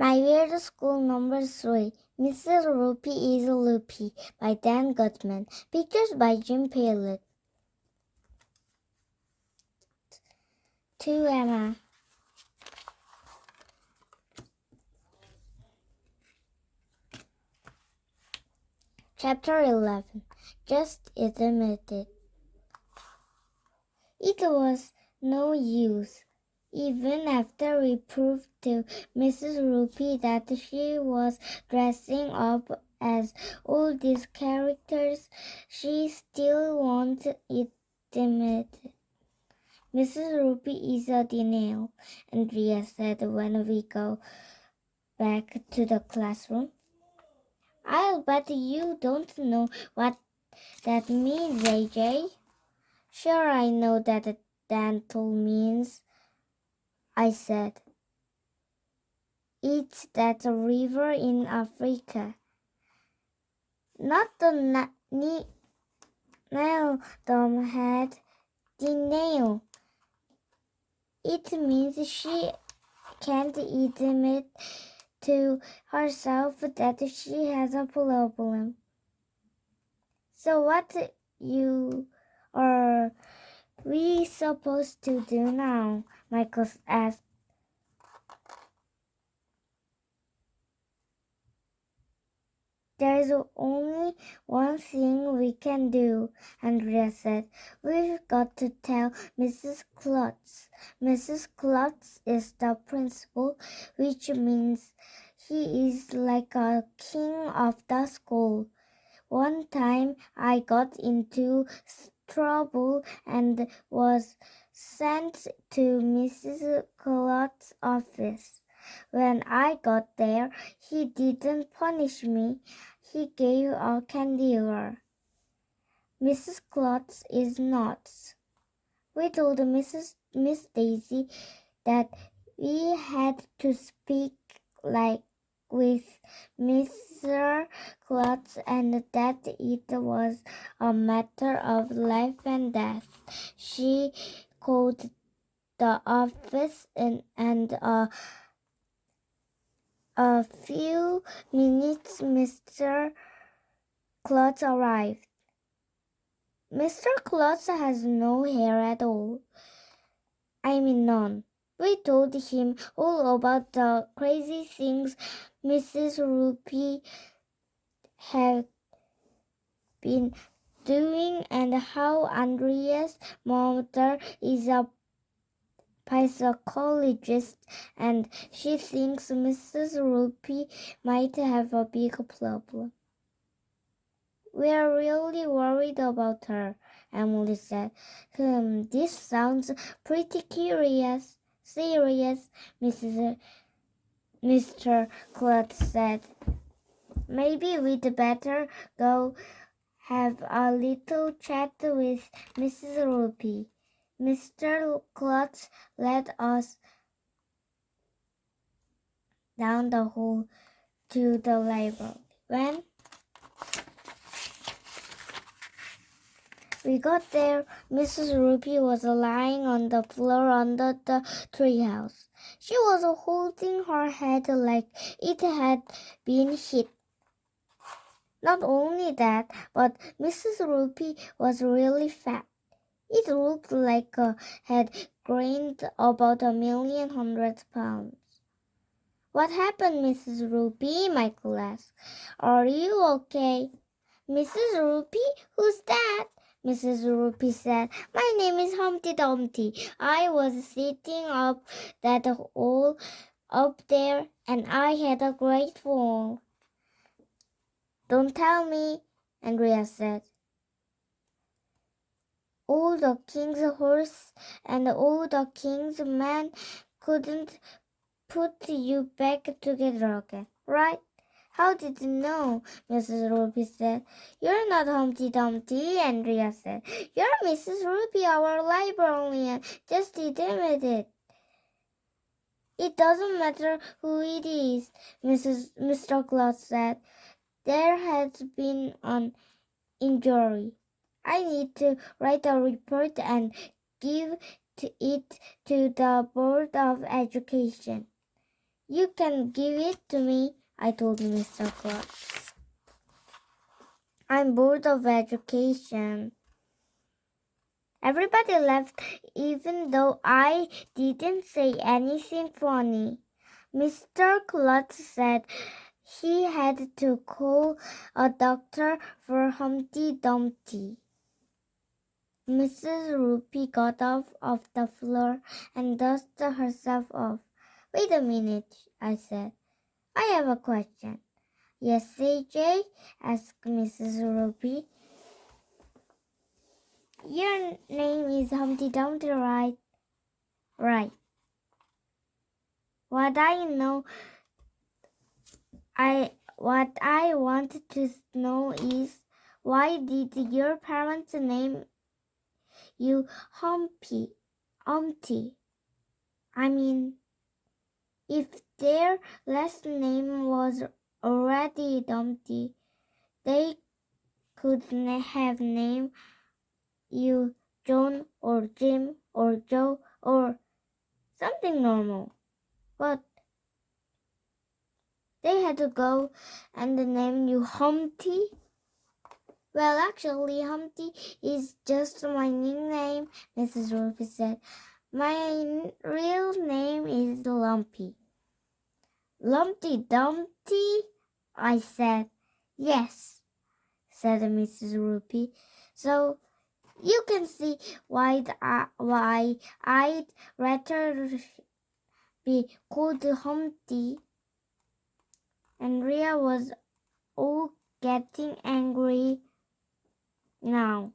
My Weird School Number 3, Mrs. Roopy is Loopy by Dan Goodman. Pictures by Jim Palett. To Emma. Chapter 11. Just admit it. It was no use. Even after we proved to Mrs. Roopy that she was dressing up as all these characters, she still won't admit it. Mrs. Roopy is a denial, Andrea said when we go back to the classroom. I'll bet you don't know what that means, AJ. Sure, I know that dental means, I said. It's that river in Africa. Not the Nile Dome had the nail. It means she can't admit to herself that she has a problem. So what are we supposed to do now? Michael asked. There's only one thing we can do, Andrea said. We've got to tell Mrs. Klotz. Mrs. Klotz is the principal, which means he is like a king of the school. One time I got into trouble and was sent to Mrs. Klotz's office. When I got there, he didn't punish me. He gave a candy bar. Mrs. Klotz is nuts. We told Miss Daisy that we had to speak like with Mr. Klotz and that it was a matter of life and death. She called the office and a few minutes Mr. Klotz arrived. Mr. Klotz has no hair at all. I mean none. We told him all about the crazy things Mrs. Roopy had been doing and how Andrea's mother is a psychologist and she thinks Mrs. Roopy might have a big problem. We're really worried about her, Emily said. This sounds pretty serious, Mr. Klotz said. Maybe we'd better go have a little chat with Mrs. Roopy. Mr. Klotz led us down the hall to the library. When we got there, Mrs. Roopy was lying on the floor under the treehouse. She was holding her head like it had been hit. Not only that, but Mrs. Roopy was really fat. It looked like it had gained about 1,100,000 pounds. What happened, Mrs. Roopy? Michael asked. Are you okay? Mrs. Roopy? Who's that? Mrs. Roopy said, My name is Humpty Dumpty. I was sitting up that hole up there and I had a great fall. Don't tell me, Andrea said. All the king's horse and all the king's men couldn't put you back together again, right? How did you know? Mrs. Roopy said. You're not Humpty Dumpty, Andrea said. You're Mrs. Roopy, our librarian. Just admit it. It doesn't matter who it is, Mr. Klotz said. There has been an injury. I need to write a report and give it to the Board of Education. You can give it to me, I told Mr. Klotz. I'm bored of education. Everybody laughed, even though I didn't say anything funny. Mr. Klotz said he had to call a doctor for Humpty Dumpty. Mrs. Roopy got off of the floor and dusted herself off. Wait a minute, I said. I have a question. Yes, CJ? Asked Mrs. Roopy. Your name is Humpty Dumpty, right? Right. What I want to know is, why did your parents name you Humpty? I mean, if their last name was already Dumpty, they could have named you John or Jim or Joe or something normal. But they had to go and name you Humpty. Well, actually, Humpty is just my nickname, Mrs. Roopy said. My real name is Lumpy. Lumpty Dumpty? I said. Yes, said Mrs. Roopy. So you can see why I'd rather be called Humpty. And Ria was all getting angry now.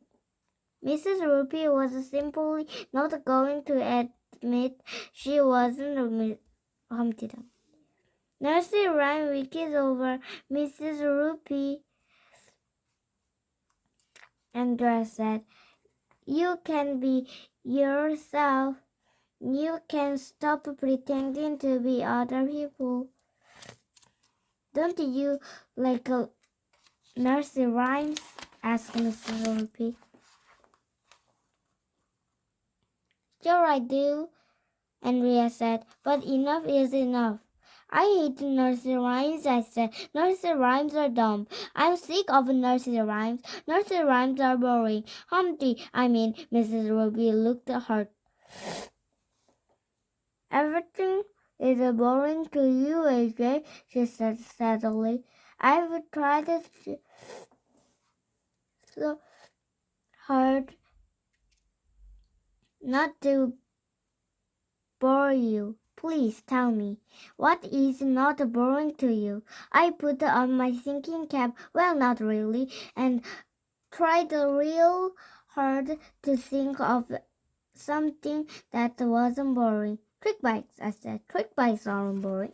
Mrs. Roopy was simply not going to admit she wasn't Humpty Dumpty. Nursery rhyme week is over. Mrs. Roopy, Andrea said. You can be yourself. You can stop pretending to be other people. Don't you like nursery rhymes? Asked Mrs. Roopy. Sure I do, Andrea said, but enough is enough. I hate nursery rhymes, I said. Nursery rhymes are dumb. I'm sick of nursery rhymes. Nursery rhymes are boring. Mrs. Roopy looked hurt. Everything is boring to you, AJ, she said sadly. I've tried so hard not to bore you. Please tell me, what is not boring to you? I put on my thinking cap, well, not really, and tried real hard to think of something that wasn't boring. Trick bikes, I said. Trick bikes aren't boring.